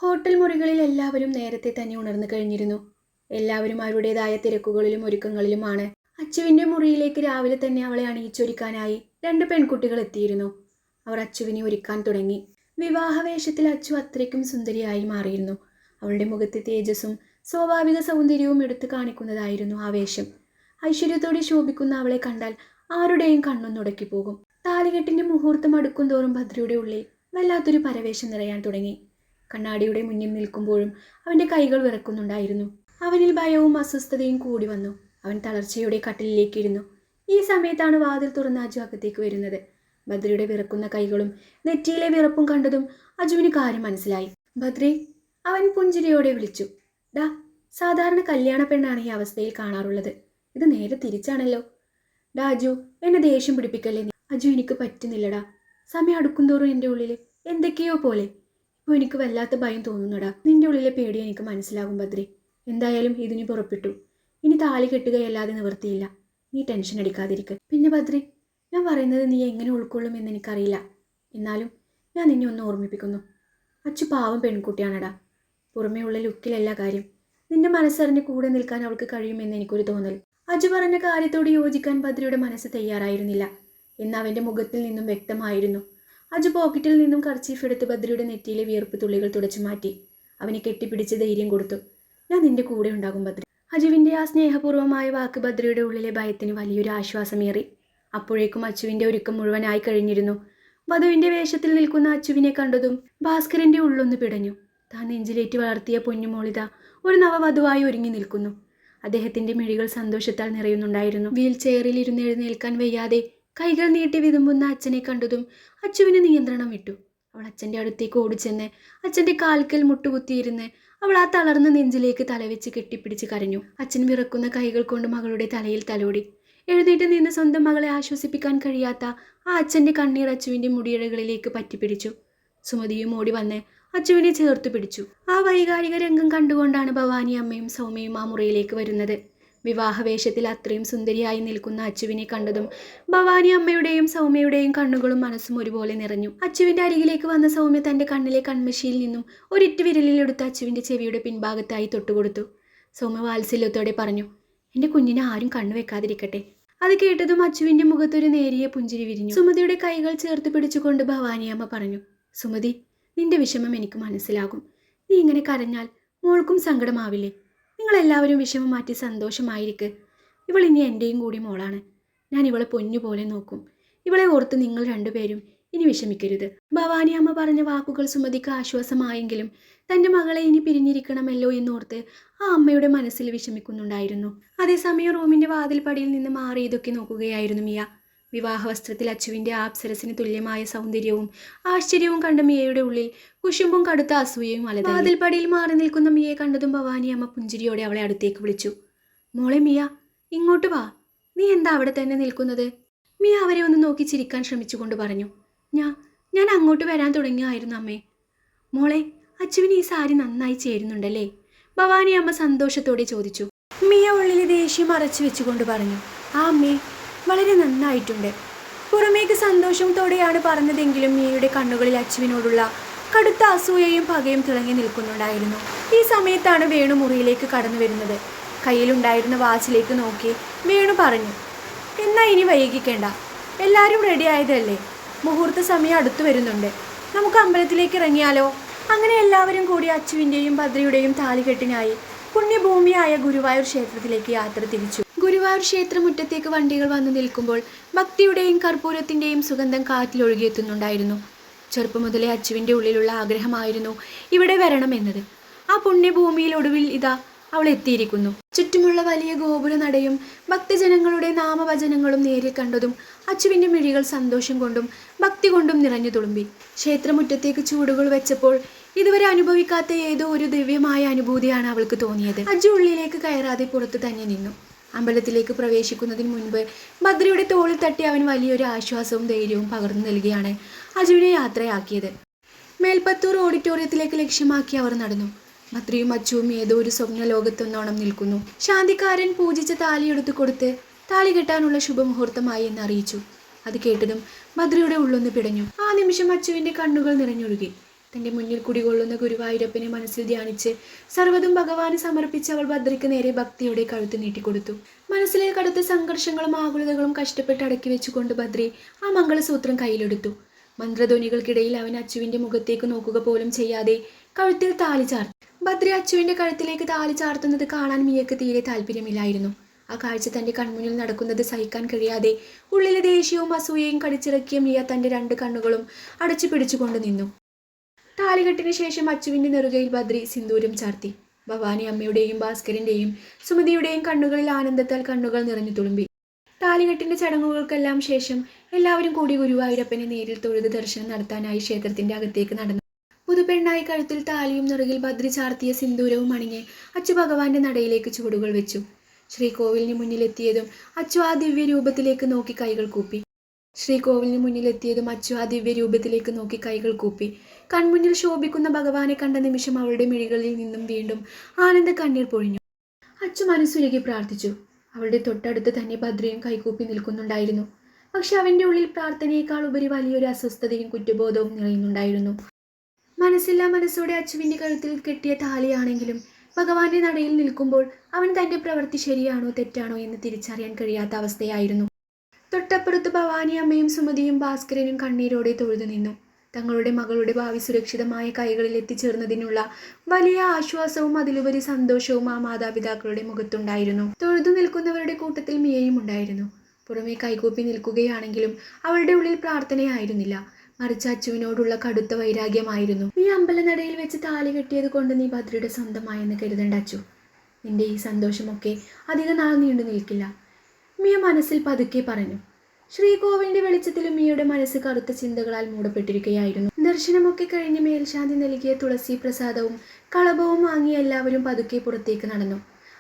Hotel മുറികളിൽ എല്ലാവരും നേരത്തെ തന്നെ ഉണർന്നു കഴിഞ്ഞിരുന്നു. എല്ലാവരും അവരുടേതായ തിരക്കുകളിലും ഒരുക്കങ്ങളിലുമാണ്. അച്ചുവിന്റെ മുറിയിലേക്ക് രാവിലെ തന്നെ അവളെ അണിയിച്ചൊരുക്കാനായി 2 പെൺകുട്ടികൾ എത്തിയിരുന്നു. അവർ അച്ചുവിനെ ഒരുക്കാൻ തുടങ്ങി. വിവാഹവേഷത്തിൽ അച്ചു അത്രയ്ക്കും സുന്ദരിയായി മാറിയിരുന്നു. അവളുടെ മുഖത്തെ തേജസ്സും സ്വാഭാവിക സൗന്ദര്യവും എടുത്തു കാണിക്കുന്നതായിരുന്നു ആ വേഷം. ഐശ്വര്യത്തോടെ ശോഭിക്കുന്ന അവളെ കണ്ടാൽ ആരുടെയും കണ്ണൊന്നുടക്കി പോകും. താലികെട്ടിന്റെ മുഹൂർത്തം അടുക്കും തോറും ഭദ്രയുടെ ഉള്ളിൽ വല്ലാത്തൊരു പരവേശം നിറയാൻ തുടങ്ങി. കണ്ണാടിയുടെ മുന്നിൽ നിൽക്കുമ്പോഴും അവന്റെ കൈകൾ വിറക്കുന്നുണ്ടായിരുന്നു. അവനിൽ ഭയവും അസ്വസ്ഥതയും കൂടി വന്നു. അവൻ തളർച്ചയോടെ കട്ടിലിലേക്ക് ഇരുന്നു. ഈ സമയത്താണ് വാതിൽ തുറന്ന് അജു അകത്തേക്ക് വരുന്നത്. ഭദ്രയുടെ വിറക്കുന്ന കൈകളും നെറ്റിയിലെ വിറപ്പും കണ്ടതും അജുവിന് കാര്യം മനസ്സിലായി. ഭദ്രേ, അവൻ പുഞ്ചിരിയോടെ വിളിച്ചു. ഡാ, സാധാരണ കല്യാണ പെണ്ണാണ് ഈ അവസ്ഥയിൽ കാണാറുള്ളത്. ഇത് നേരെ തിരിച്ചാണല്ലോ. ഡാ അജു, എന്നെ ദേഷ്യം പിടിപ്പിക്കല്ലേ നീ. അജു, എനിക്ക് പറ്റുന്നില്ലടാ. സമയം അടുക്കുന്തോറും എൻ്റെ ഉള്ളിൽ എന്തൊക്കെയോ പോലെ. ഇപ്പോൾ എനിക്ക് വല്ലാത്ത ഭയം തോന്നുന്നടാ. നിന്റെ ഉള്ളിലെ പേടി എനിക്ക് മനസ്സിലാകും ഭദ്രേ. എന്തായാലും ഇതിന് പുറപ്പെട്ടു. ഇനി താലി കെട്ടുകയല്ലാതെ നിവർത്തിയില്ല. നീ ടെൻഷൻ അടിക്കാതിരിക്കുക. പിന്നെ ഭദ്രേ, ഞാൻ പറയുന്നത് നീ എങ്ങനെ ഉൾക്കൊള്ളും എന്ന് എനിക്കറിയില്ല. എന്നാലും ഞാൻ നിന്നെ ഒന്ന് ഓർമ്മിപ്പിക്കുന്നു. അച്ചു പാവം പെൺകുട്ടിയാണടാ. പുറമേ ഉള്ള ലുക്കിലല്ല കാര്യം. നിന്റെ മനസ്സറിഞ്ഞ് കൂടെ നിൽക്കാൻ അവൾക്ക് കഴിയുമെന്ന് എനിക്കൊരു തോന്നൽ. അജു പറഞ്ഞ കാര്യത്തോട് യോജിക്കാൻ ഭദ്രയുടെ മനസ്സ് തയ്യാറായിരുന്നില്ല എന്ന് അവന്റെ മുഖത്തിൽ നിന്നും വ്യക്തമായിരുന്നു. അജു പോക്കറ്റിൽ നിന്നും കർച്ചീഫ് എടുത്ത് ഭദ്രയുടെ നെറ്റിയിലെ വിയർപ്പ് തുള്ളികൾ തുടച്ചു മാറ്റി. അവനെ കെട്ടിപ്പിടിച്ച് ധൈര്യം കൊടുത്തു. ഞാൻ നിന്റെ കൂടെ ഉണ്ടാകും ഭദ്ര. അജുവിന്റെ ആ സ്നേഹപൂർവ്വമായ വാക്ക് ഭദ്രയുടെ ഉള്ളിലെ ഭയത്തിന് വലിയൊരു ആശ്വാസമേറി. അപ്പോഴേക്കും അച്ചുവിന്റെ ഒരുക്കം മുഴുവനായി കഴിഞ്ഞിരുന്നു. വധുവിന്റെ വേഷത്തിൽ നിൽക്കുന്ന അച്ചുവിനെ കണ്ടതും ഭാസ്കരന്റെ ഉള്ളൊന്ന് പിടഞ്ഞു. താൻ നെഞ്ചിലേറ്റി വളർത്തിയ പൊന്നുമോളിത ഒരു നവവധുവായി ഒരുങ്ങി നിൽക്കുന്നു. അദ്ദേഹത്തിന്റെ മിഴികൾ സന്തോഷത്താൽ നിറയുന്നുണ്ടായിരുന്നു. വീൽ ചെയറിൽ ഇരുന്ന് എഴുന്നേൽക്കാൻ വയ്യാതെ കൈകൾ നീട്ടി വിതുമ്പുന്ന അച്ഛനെ കണ്ടതും അച്ചുവിന് നിയന്ത്രണം വിട്ടു. അവൾ അച്ഛൻ്റെ അടുത്തേക്ക് ഓടിച്ചെന്ന് അച്ഛൻ്റെ കാൽക്കൽ മുട്ടുകുത്തിയിരുന്ന് അവൾ ആ തളർന്ന നെഞ്ചിലേക്ക് തലവെച്ച് കെട്ടിപ്പിടിച്ച് കരഞ്ഞു. അച്ഛൻ വിറക്കുന്ന കൈകൾ കൊണ്ട് മകളുടെ തലയിൽ തലോടി. എഴുന്നേറ്റ് നിന്ന് സ്വന്തം മകളെ ആശ്വസിപ്പിക്കാൻ കഴിയാത്ത ആ അച്ഛൻ്റെ കണ്ണീർ അച്ചുവിൻ്റെ മുടിയിഴകളിലേക്ക് പറ്റിപ്പിടിച്ചു. സുമതിയും ഓടി വന്ന് അച്ചുവിനെ ചേർത്തു പിടിച്ചു. ആ വൈകാരിക രംഗം കണ്ടുകൊണ്ടാണ് ഭവാനി അമ്മയും സൗമ്യയും ആ മുറിയിലേക്ക് വരുന്നത്. വിവാഹവേഷത്തിൽ അത്രയും സുന്ദരിയായി നിൽക്കുന്ന അച്ചുവിനെ കണ്ടതും ഭവാനി അമ്മയുടെയും സൗമ്യയുടെയും കണ്ണുകളും മനസ്സും ഒരുപോലെ നിറഞ്ഞു. അച്ചുവിന്റെ അരികിലേക്ക് വന്ന സൗമ്യ തന്റെ കണ്ണിലെ കൺമഷിയിൽ നിന്നും ഒരിറ്റ് വിരലിലെടുത്ത് അച്ചുവിന്റെ ചെവിയുടെ പിൻഭാഗത്തായി തൊട്ടുകൊടുത്തു. സൗമ്യ വാത്സല്യത്തോടെ പറഞ്ഞു, എന്റെ കുഞ്ഞിനെ ആരും കണ്ണുവെക്കാതിരിക്കട്ടെ. അത് കേട്ടതും അച്ചുവിന്റെ മുഖത്തൊരു നേരിയ പുഞ്ചിരി വിരിഞ്ഞു. സുമതിയുടെ കൈകൾ ചേർത്ത് പിടിച്ചുകൊണ്ട് ഭവാനി അമ്മ പറഞ്ഞു, സുമതി, നിന്റെ വിഷമം എനിക്ക് മനസ്സിലാകും. നീ ഇങ്ങനെ കരഞ്ഞാൽ മോൾക്കും സങ്കടമാവില്ലേ? നിങ്ങളെല്ലാവരും വിഷമം മാറ്റി സന്തോഷമായിരിക്ക്. ഇവൾ ഇനി എൻ്റെയും കൂടി മോളാണ്. ഞാൻ ഇവളെ പൊന്നുപോലെ നോക്കും. ഇവളെ ഓർത്ത് നിങ്ങൾ രണ്ടുപേരും ഇനി വിഷമിക്കരുത്. ഭവാനി അമ്മ പറഞ്ഞ വാക്കുകൾ സുമതിക്ക് ആശ്വാസമായെങ്കിലും തൻ്റെ മകളെ ഇനി പിരിഞ്ഞിരിക്കണമല്ലോ എന്നോർത്ത് ആ അമ്മയുടെ മനസ്സിൽ വിഷമിക്കുന്നുണ്ടായിരുന്നു. അതേസമയം റൂമിൻ്റെ വാതിൽപ്പടിയിൽ നിന്ന് മാറി ഇതൊക്കെ നോക്കുകയായിരുന്നു മിയ. വിവാഹവസ്ത്രത്തിൽ അച്ചുവിൻ്റെ അപ്സരസിന് തുല്യമായ സൗന്ദര്യവും ആശ്ചര്യവും കണ്ട മിയയുടെ ഉള്ളിൽ കുശുമ്പും കടുത്ത അസൂയയും അലതല്ലി. വാതിൽപ്പടിയിൽ മാറി നിൽക്കുന്ന മിയയെ കണ്ടതും ഭവാനി അമ്മ പുഞ്ചിരിയോടെ അവളെ അടുത്തേക്ക് വിളിച്ചു. മോളെ മിയ, ഇങ്ങോട്ട് വാ. നീ എന്താ അവിടെ തന്നെ നിൽക്കുന്നത്? മിയ അവരെ ഒന്ന് നോക്കി ചിരിക്കാൻ ശ്രമിച്ചുകൊണ്ട് പറഞ്ഞു. ഞാൻ അങ്ങോട്ട് വരാൻ തുടങ്ങിയായിരുന്നു അമ്മേ. മോളെ, അച്ചുവിന് ഈ സാരി നന്നായി ചേരുന്നുണ്ടല്ലേ? ഭവാനി അമ്മ സന്തോഷത്തോടെ ചോദിച്ചു. മിയ ഉള്ളിൽ ദേഷ്യം മറച്ചു വെച്ചുകൊണ്ട് പറഞ്ഞു, ആ അമ്മേ, വളരെ നന്നായിട്ടുണ്ട്. പുറമേക്ക് സന്തോഷത്തോടെയാണ് പറഞ്ഞതെങ്കിലും മിയയുടെ കണ്ണുകളിൽ അച്ചുവിനോടുള്ള കടുത്ത അസൂയയും പകയും തിളങ്ങി നിൽക്കുന്നുണ്ടായിരുന്നു. ഈ സമയത്താണ് വേണു മുറിയിലേക്ക് കടന്നു വരുന്നത്. കയ്യിലുണ്ടായിരുന്ന വാച്ചിലേക്ക് നോക്കി വേണു പറഞ്ഞു, എന്നാ ഇനി വൈകിക്കേണ്ട. എല്ലാവരും റെഡി ആയതല്ലേ? മുഹൂർത്ത സമയം അടുത്തു വരുന്നുണ്ട്. നമുക്ക് അമ്പലത്തിലേക്ക് ഇറങ്ങിയാലോ? അങ്ങനെ എല്ലാവരും കൂടി അച്ചുവിൻ്റെയും ഭദ്രയുടെയും താലികെട്ടിനായി പുണ്യഭൂമിയായ ഗുരുവായൂർ ക്ഷേത്രത്തിലേക്ക് യാത്ര തിരിച്ചു. ഗുരുവായൂർ ക്ഷേത്രമുറ്റത്തേക്ക് വണ്ടികൾ വന്നു നിൽക്കുമ്പോൾ ഭക്തിയുടെയും കർപ്പൂരത്തിൻ്റെയും സുഗന്ധം കാറ്റിലൊഴുകിയെത്തുന്നുണ്ടായിരുന്നു. ചെറുപ്പം മുതലേ അച്ചുവിൻ്റെ ഉള്ളിലുള്ള ആഗ്രഹമായിരുന്നു ഇവിടെ വരണമെന്നത്. ആ പുണ്യഭൂമിയിൽ ഒടുവിൽ ഇതാ അവൾ എത്തിയിരിക്കുന്നു. ചുറ്റുമുള്ള വലിയ ഗോപുര നടയും ഭക്തജനങ്ങളുടെ നാമവചനങ്ങളും നേരിൽ കണ്ടതും അച്ചുവിൻ്റെ മിഴികൾ സന്തോഷം കൊണ്ടും ഭക്തി കൊണ്ടും നിറഞ്ഞു തുളുമ്പി. ക്ഷേത്രമുറ്റത്തേക്ക് ചൂടുകൾ വെച്ചപ്പോൾ ഇതുവരെ അനുഭവിക്കാത്ത ഏതോ ഒരു ദിവ്യമായ അനുഭൂതിയാണ് അവൾക്ക് തോന്നിയത്. അജു ഉള്ളിലേക്ക് കയറാതെ പുറത്തു തന്നെ നിന്നു. അമ്പലത്തിലേക്ക് പ്രവേശിക്കുന്നതിന് മുൻപ് ഭദ്രയുടെ തോളിൽ തട്ടി അവൻ വലിയൊരു ആശ്വാസവും ധൈര്യവും പകർന്നു നൽകിയാണ് അജുവിനെ യാത്രയാക്കിയത്. മേൽപ്പത്തൂർ ഓഡിറ്റോറിയത്തിലേക്ക് ലക്ഷ്യമാക്കി അവർ നടന്നു. ഭദ്രയും അച്ചുവും ഏതോ ഒരു സ്വപ്ന ലോകത്തൊന്നോണം നിൽക്കുന്നു. ശാന്തിക്കാരൻ പൂജിച്ച താലിയെടുത്തു കൊടുത്ത് താലി കെട്ടാനുള്ള ശുഭമുഹൂർത്തമായി എന്ന് അറിയിച്ചു. അത് കേട്ടതും ഭദ്രയുടെ ഉള്ളൊന്ന് പിടഞ്ഞു. ആ നിമിഷം അച്ചുവിന്റെ കണ്ണുകൾ നിറഞ്ഞൊഴുകി. തൻ്റെ മുന്നിൽ കുടികൊള്ളുന്ന ഗുരുവായൂരപ്പനെ മനസ്സിൽ ധ്യാനിച്ച് സർവ്വതും ഭഗവാന് സമർപ്പിച്ച് അവൾ ഭദ്രയ്ക്ക് നേരെ ഭക്തിയോടെ കഴുത്ത് നീട്ടിക്കൊടുത്തു. മനസ്സിലെ കടുത്ത സംഘർഷങ്ങളും ആകുലതകളും കഷ്ടപ്പെട്ട് അടക്കി വെച്ചുകൊണ്ട് ഭദ്രി ആ മംഗളസൂത്രം കയ്യിലെടുത്തു. മന്ത്രധ്വനികൾക്കിടയിൽ അവൻ അച്ചുവിൻ്റെ മുഖത്തേക്ക് നോക്കുക പോലും ചെയ്യാതെ കഴുത്തിൽ താലി ചാർത്തു. ഭദ്രി അച്ചുവിൻ്റെ കഴുത്തിലേക്ക് താലി ചാർത്തുന്നത് കാണാൻ മിയക്ക് തീരെ താല്പര്യമില്ലായിരുന്നു. ആ കാഴ്ച തൻ്റെ കൺമുന്നിൽ നടക്കുന്നത് സഹിക്കാൻ കഴിയാതെ ഉള്ളിലെ ദേഷ്യവും അസൂയയും കടിച്ചിറക്കിയ മിയ തൻ്റെ 2 കണ്ണുകളും അടച്ചു പിടിച്ചുകൊണ്ട് നിന്നു. താലികെട്ടിന് ശേഷം അച്ചുവിൻ്റെ നെറുകയിൽ ഭദ്രി സിന്ദൂരം ചാർത്തി. ഭവാനി അമ്മയുടെയും ഭാസ്കരൻ്റെയും സുമതിയുടെയും കണ്ണുകളിൽ ആനന്ദത്താൽ കണ്ണുകൾ നിറഞ്ഞു തുളുമ്പി. താലികെട്ടിൻ്റെ ചടങ്ങുകൾക്കെല്ലാം ശേഷം എല്ലാവരും കൂടി ഗുരുവായൂരപ്പനെ നേരിൽ തൊഴുത് ദർശനം നടത്താനായി ക്ഷേത്രത്തിൻ്റെ അകത്തേക്ക് നടന്നു. പുതുപെണ്ണായി കഴുത്തിൽ താലിയും നെറുകിൽ ഭദ്രി ചാർത്തിയ സിന്ദൂരവും അണിഞ്ഞ് അച്ചു ഭഗവാന്റെ നടയിലേക്ക് ചുവടുകൾ വെച്ചു. ശ്രീകോവിലിന് മുന്നിലെത്തിയതും അച്ചു ആ ദിവ്യരൂപത്തിലേക്ക് നോക്കി കൈകൾ കൂപ്പി. കൺമുന്നിൽ ശോഭിക്കുന്ന ഭഗവാനെ കണ്ട നിമിഷം അവളുടെ മിഴികളിൽ നിന്നും വീണ്ടും ആനന്ദ കണ്ണീർ പൊഴിഞ്ഞു. അച്ചു മനസ്സുരുകി പ്രാർത്ഥിച്ചു. അവളുടെ തൊട്ടടുത്ത് തന്നെ ഭദ്രയും കൈകൂപ്പി നിൽക്കുന്നുണ്ടായിരുന്നു. പക്ഷെ അവൻ്റെ ഉള്ളിൽ പ്രാർത്ഥനയേക്കാൾ ഉപരി വലിയൊരു അസ്വസ്ഥതയും കുറ്റബോധവും നിറയുന്നുണ്ടായിരുന്നു. മനസ്സില്ലാ മനസ്സോടെ അച്ചുവിൻ്റെ കഴുത്തിൽ കെട്ടിയ താലിയാണെങ്കിലും ഭഗവാന്റെ നടയിൽ നിൽക്കുമ്പോൾ അവൻ തൻ്റെ പ്രവൃത്തി ശരിയാണോ തെറ്റാണോ എന്ന് തിരിച്ചറിയാൻ കഴിയാത്ത അവസ്ഥയായിരുന്നു. തൊട്ടപ്പുറത്ത് ഭവാനി അമ്മയും സുമതിയും ഭാസ്കരനും കണ്ണീരോടെ തൊഴുതു നിന്നു. തങ്ങളുടെ മകളുടെ ഭാവി സുരക്ഷിതമായ കൈകളിൽ എത്തിച്ചേർന്നതിനുള്ള വലിയ ആശ്വാസവും അതിലുപരി സന്തോഷവും ആ മാതാപിതാക്കളുടെ മുഖത്തുണ്ടായിരുന്നു. തൊഴുതു നിൽക്കുന്നവരുടെ കൂട്ടത്തിൽ മിയയും ഉണ്ടായിരുന്നു. പുറമേ കൈകൂപ്പി നിൽക്കുകയാണെങ്കിലും അവളുടെ ഉള്ളിൽ പ്രാർത്ഥനയായിരുന്നില്ല, മറിച്ച് അച്ചുവിനോടുള്ള കടുത്ത വൈരാഗ്യമായിരുന്നു. ഈ അമ്പലനടയിൽ വെച്ച് താലി കെട്ടിയത് കൊണ്ട് നീ ഭദ്രയുടെ സ്വന്തമായെന്ന് കരുതണ്ട അച്ചു. നിന്റെ ഈ സന്തോഷമൊക്കെ അധിക നാൾ നീണ്ടു നിൽക്കില്ല, മിയ മനസ്സിൽ പതുക്കെ പറഞ്ഞു. ശ്രീകോവിലിന്റെ വെളിച്ചത്തിലും മിയയുടെ മനസ്സ് കറുത്ത ചിന്തകളാൽ മൂടപ്പെട്ടിരിക്കുകയായിരുന്നു. ദർശനമൊക്കെ കഴിഞ്ഞ് മേൽശാന്തി നൽകിയ തുളസി പ്രസാദവും കളഭവും വാങ്ങി എല്ലാവരും പതുക്കെ പുറത്തേക്ക് നടന്നു.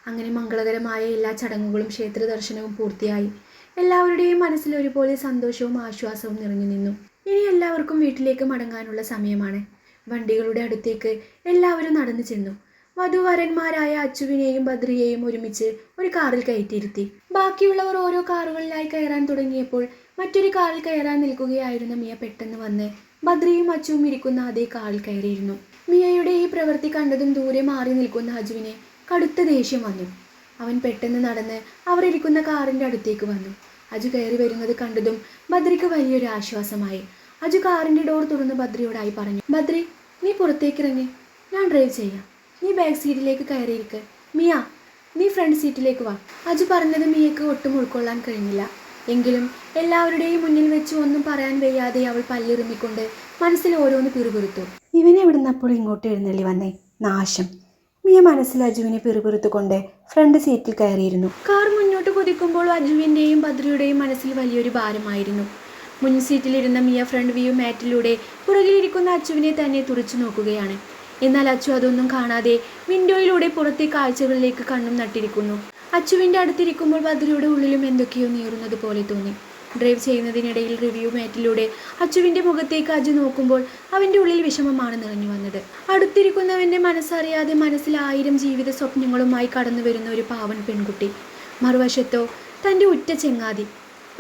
അങ്ങനെ മംഗളകരമായ എല്ലാ ചടങ്ങുകളും ക്ഷേത്ര ദർശനവും പൂർത്തിയായി. എല്ലാവരുടെയും മനസ്സിൽ ഒരുപോലെ സന്തോഷവും ആശ്വാസവും നിറഞ്ഞു നിന്നു. ഇനി എല്ലാവർക്കും വീട്ടിലേക്ക് മടങ്ങാനുള്ള സമയമാണ്. വണ്ടികളുടെ അടുത്തേക്ക് എല്ലാവരും നടന്നു ചെന്നു. വധുവരന്മാരായ അച്ചുവിനെയും ഭദ്രയെയും ഒരുമിച്ച് ഒരു കാറിൽ കയറ്റിയിരുത്തി. ബാക്കിയുള്ളവർ ഓരോ കാറുകളിലായി കയറാൻ തുടങ്ങിയപ്പോൾ മറ്റൊരു കാറിൽ കയറാൻ നിൽക്കുകയായിരുന്ന മിയ പെട്ടെന്ന് വന്ന് ഭദ്രയും അച്ചുവും ഇരിക്കുന്ന അതേ കാറിൽ കയറിയിരുന്നു. മിയയുടെ ഈ പ്രവൃത്തി കണ്ടതും ദൂരെ മാറി നിൽക്കുന്ന അജുവിന് കടുത്ത ദേഷ്യം വന്നു. അവൻ പെട്ടെന്ന് നടന്ന് അവർ ഇരിക്കുന്ന കാറിൻ്റെ അടുത്തേക്ക് വന്നു. അജു കയറി വരുന്നത് കണ്ടതും ഭദ്രയ്ക്ക് വലിയൊരു ആശ്വാസമായി. അജു കാറിൻ്റെ ഡോർ തുറന്ന് ഭദ്രയോടായി പറഞ്ഞു, ഭദ്രി, നീ പുറത്തേക്കിറങ്ങി, ഞാൻ ഡ്രൈവ് ചെയ്യാം. നീ ബാക്ക് സീറ്റിലേക്ക് കയറിയിരിക്ക്. മിയ, നീ ഫ്രണ്ട് സീറ്റിലേക്ക് വാ. അജു പറഞ്ഞത് മിയക്ക് ഒട്ടും ഉൾക്കൊള്ളാൻ കഴിഞ്ഞില്ല. എങ്കിലും എല്ലാവരുടെയും മുന്നിൽ വെച്ച് ഒന്നും പറയാൻ വയ്യാതെ അവൾ പല്ലിറുമ്മിക്കൊണ്ട് മനസ്സിൽ ഓരോന്ന് പിറുപിറുത്തു. ഇവനെവിടുന്നപ്പോൾ ഇങ്ങോട്ട് എഴുന്നള്ളി വന്നേ, നാശം. മിയ മനസ്സിൽ അജുവിനെ പിറുപിറുത്തുകൊണ്ട് ഫ്രണ്ട് സീറ്റിൽ കയറിയിരുന്നു. കാർ മുന്നോട്ട് കുതിക്കുമ്പോൾ അജുവിൻ്റെയും ഭദ്രയുടെയും മനസ്സിൽ വലിയൊരു ഭാരമായിരുന്നു. മുൻ സീറ്റിലിരുന്ന മിയ ഫ്രണ്ട് വ്യൂ മാറ്റിലൂടെ പുറകിലിരിക്കുന്ന അച്ചുവിനെ തന്നെ തുറച്ചു നോക്കുകയാണ്. എന്നാൽ അച്ചു അതൊന്നും കാണാതെ വിൻഡോയിലൂടെ പുറത്തെ കാഴ്ചകളിലേക്ക് കണ്ണും നട്ടിരിക്കുന്നു. അച്ചുവിൻ്റെ അടുത്തിരിക്കുമ്പോൾ ഭദ്രയുടെ ഉള്ളിലും എന്തൊക്കെയോ നീറുന്നത് പോലെ തോന്നി. ഡ്രൈവ് ചെയ്യുന്നതിനിടയിൽ റിവ്യൂ മാറ്റിലൂടെ അച്ചുവിൻ്റെ മുഖത്തേക്ക് അജു നോക്കുമ്പോൾ അവൻ്റെ ഉള്ളിൽ വിഷമമാണ് നിറഞ്ഞു വന്നത്. അടുത്തിരിക്കുന്നവൻ്റെ മനസ്സറിയാതെ മനസ്സിൽ 1000 ജീവിത സ്വപ്നങ്ങളുമായി കടന്നു വരുന്ന ഒരു പാവൻ പെൺകുട്ടി. മറുവശത്തോ തൻ്റെ ഉറ്റ ചെങ്ങാതി,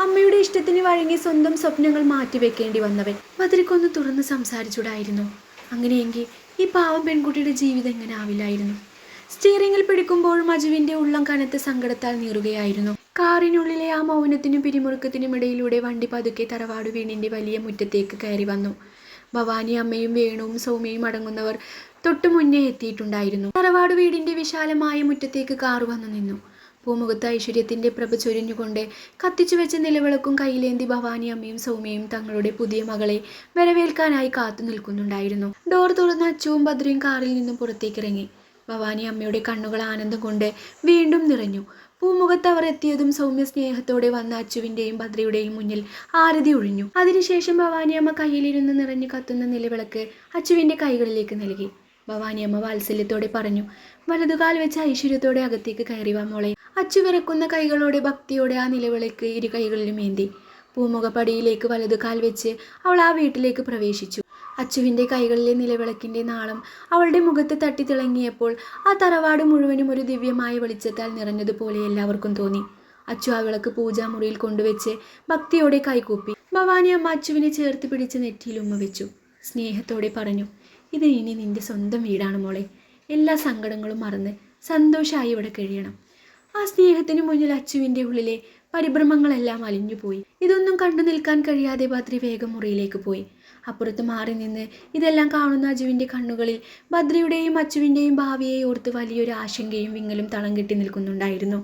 അമ്മയുടെ ഇഷ്ടത്തിന് വഴങ്ങി സ്വന്തം സ്വപ്നങ്ങൾ മാറ്റിവെക്കേണ്ടി വന്നവൻ. ഭദ്രയ്ക്കൊന്ന് തുറന്ന് സംസാരിച്ചുകൂടായിരുന്നു? അങ്ങനെയെങ്കിൽ ഈ പാവം പെൺകുട്ടിയുടെ ജീവിതം എങ്ങനെ ആവില്ലായിരുന്നു? സ്റ്റിയറിംഗിൽ പിടിക്കുമ്പോഴും അജുവിൻ്റെ ഉള്ളം കനത്ത സങ്കടത്താൽ നീറുകയായിരുന്നു. കാറിനുള്ളിലെ ആ മൗനത്തിനും പിരിമുറുക്കത്തിനും ഇടയിലൂടെ വണ്ടി പതുക്കെ തറവാട് വീടിൻ്റെ വലിയ മുറ്റത്തേക്ക് കയറി വന്നു. ഭവാനി അമ്മയും വേണുവും സൗമ്യയും അടങ്ങുന്നവർ തൊട്ടു മുന്നേ എത്തിയിട്ടുണ്ടായിരുന്നു. തറവാട് വീടിൻ്റെ വിശാലമായ മുറ്റത്തേക്ക് കാറ് വന്നു നിന്നു. പൂമുഖത്ത് ഐശ്വര്യത്തിൻ്റെ പ്രഭ ചൊരിഞ്ഞുകൊണ്ട് കത്തിച്ചു വെച്ച നിലവിളക്കും കയ്യിലേന്തി ഭവാനി അമ്മയും സൗമ്യയും തങ്ങളുടെ പുതിയ മകളെ വരവേൽക്കാനായി കാത്തു നിൽക്കുന്നുണ്ടായിരുന്നു. ഡോർ തുറന്ന അച്ചുവും ഭദ്രയും കാറിൽ നിന്നും പുറത്തേക്കിറങ്ങി. ഭവാനി അമ്മയുടെ കണ്ണുകൾ ആനന്ദം കൊണ്ട് വീണ്ടും നിറഞ്ഞു. പൂമുഖത്ത് അവർ എത്തിയതും സൗമ്യ സ്നേഹത്തോടെ വന്ന അച്ചുവിൻ്റെയും ഭദ്രയുടെയും മുന്നിൽ ആരതി ഒഴിഞ്ഞു. അതിനുശേഷം ഭവാനിയമ്മ കയ്യിലിരുന്ന് നിറഞ്ഞു കത്തുന്ന നിലവിളക്ക് അച്ചുവിൻ്റെ കൈകളിലേക്ക് നൽകി. ഭവാനിയമ്മ വാത്സല്യത്തോടെ പറഞ്ഞു, വലതുകാൽ വെച്ച് ഐശ്വര്യത്തോടെ അകത്തേക്ക് കയറി വാ മോളെ. അച്ചു വിറക്കുന്ന കൈകളോടെ ഭക്തിയോടെ ആ നിലവിളക്ക് ഇരു കൈകളിലും ഏന്തി പൂമുഖപ്പടിയിലേക്ക് വലതുകാൽ വെച്ച് അവൾ ആ വീട്ടിലേക്ക് പ്രവേശിച്ചു. അച്ചുവിൻ്റെ കൈകളിലെ നിലവിളക്കിൻ്റെ നാളം അവളുടെ മുഖത്ത് തട്ടി തിളങ്ങിയപ്പോൾ ആ തറവാട് മുഴുവനും ഒരു ദിവ്യമായ വെളിച്ചത്താൽ നിറഞ്ഞതുപോലെ എല്ലാവർക്കും തോന്നി. അച്ചു ആ വിളക്ക് പൂജാമുറിയിൽ കൊണ്ടുവച്ച് ഭക്തിയോടെ കൈകൂപ്പി. ഭവാനി അമ്മ അച്ചുവിനെ ചേർത്ത് പിടിച്ച് നെറ്റിയിൽ ഉമ്മ വെച്ചു. സ്നേഹത്തോടെ പറഞ്ഞു, ഇത് ഇനി നിന്റെ സ്വന്തം വീടാണ് മോളെ. എല്ലാ സങ്കടങ്ങളും മറന്ന് സന്തോഷമായി ഇവിടെ കഴിയണം. ആ സ്നേഹത്തിന് മുന്നിൽ അച്ചുവിൻ്റെ ഉള്ളിലെ പരിഭ്രമങ്ങളെല്ലാം അലിഞ്ഞുപോയി. ഇതൊന്നും കണ്ടു നിൽക്കാൻ കഴിയാതെ ബദ്രി വേഗം മുറിയിലേക്ക് പോയി. അപ്പുറത്ത് മാറി നിന്ന് ഇതെല്ലാം കാണുന്ന അജുവിൻ്റെ കണ്ണുകളിൽ ബദ്രിയുടെയും അച്ചുവിൻ്റെയും ഭാവിയെ ഓർത്ത് വലിയൊരു ആശങ്കയും വിങ്ങലും തളം കെട്ടി നിൽക്കുന്നുണ്ടായിരുന്നു.